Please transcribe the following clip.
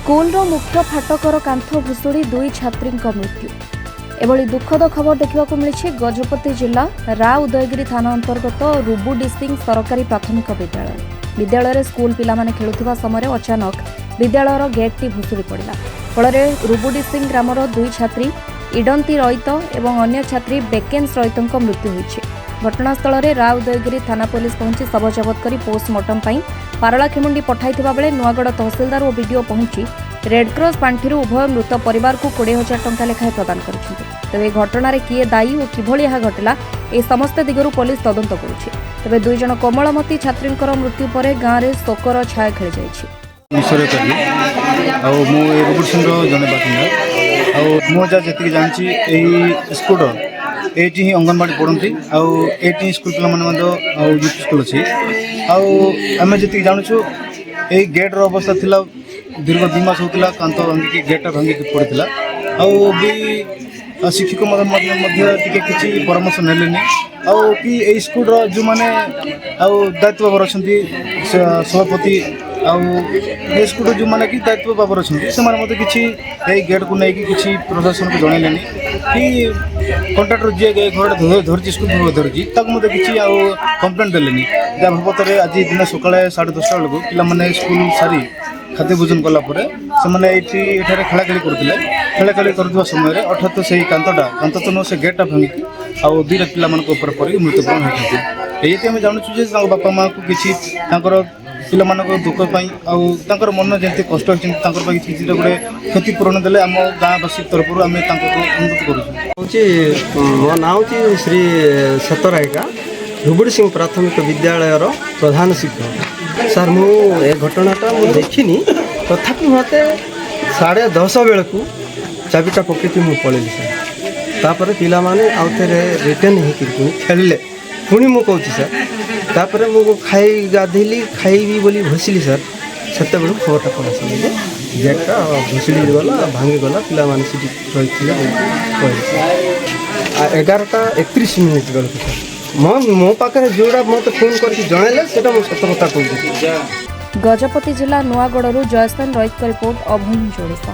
School मुख्य फाटकर कांथ भुशुड़ी दुई छात्री मृत्यु। एभली दुखद खबर देखा मिली गजपति जिला रा उदयगिरी थाना अंतर्गत रुबुडिसिंग सरकारी प्राथमिक विद्यालय स्कूल पिला माने खेलुथिबा समय अचानक विद्यालयर गेटटी भुशुड़ी पड़ा फल रुबुडिसिंग ग्रामर दुई छात्री इडंती रईत और अन्य छात्री बेकेन्स रईत मृत्यु होइछि। घटनास्थल में रा उदयगिरी थाना पुलिस पहुंची शव जबत कर पोस्टमार्टम पारलाखेमुंडी पठाइथिबा बेले नुआगढ़ तहसिलदार और बीडीओ पहुंची रेडक्रॉस पांठि उभय मृत परिवार को 20,000 टंका लेखाएं प्रदान करिसेंति। तेबे घटना किए दायी और किभली यह घटला ए समस्त दिगरु पुलिस तदंत करुछि। तेबे दुई जन कोमलमती छात्रींकर मृत्यु पर गाँव में शोकर छाया खेली जाइछि। जने बासिंदा मो जी जानची स्कूल एटी ही अंगनवाड़ी पढ़ती आटी स्कूल पे यूथ स्कूल अच्छी आम जी जानूँ यही गेट्र अवस्था थिला दीर्घ 2 मास होता कांत भांगिकी गेटा भांगिकी पड़ता शिक्षक किसी परामर्श नेले कि स्कूल जो मैंने दायित्व भाव अच्छा सभापति आ स्कूल जो मैंने कि दायित्व भाव अच्छा से किसी गेट को लेकिन किसी प्रशासन को जनइले कि कंट्राक्टर जी घर धरती स्कूल धरती मत किसी कंप्लेन देले जहाँ बाबद आज दिन सकाଳେ 10:30 बेलू पिला स्कूल सारी खाद्य भोजन कलापर से खेलाखेली करते खेलाखेली कर समय अर्थात से कांत तो से गेटा भांगिकी आउ 2 पिला पड़ी मृत्युवरण होती ये आम जानूँ बापा माँ को किसी पिला दुखपाई आर मन जमी कष्ट होती किसी गोटे क्षतिपूरण देते आम गाँववासी तरफ आम अनुरोध करूँ। मो ना हूँ श्री सतरायिका रुबुडिसिंग प्राथमिक विद्यालय प्रधान शिक्षक सर मु ए घटनाटा मु देखिनी तथापि मत 10:30 बेलू चाबिटा पकईकि मुझे पलैली सर तापर पिला माने आउ थे रिटर्न हो खेलिले पुणी मु कहूँ सर तापर मु खाई गाधेली खाइबी बोली भसली सर से खबरटा पड़ा सर गेटा भुशुड़ी गला भांगी गला पिला माने रही 11:31 बेलू सर मो पाखे जोड़ा मत फोन करके जनइले से सत कथा कहूँ। गजपति जिला नुआगढ़ जयस्तान रईत रिपोर्ट अभय जोड़ेसा।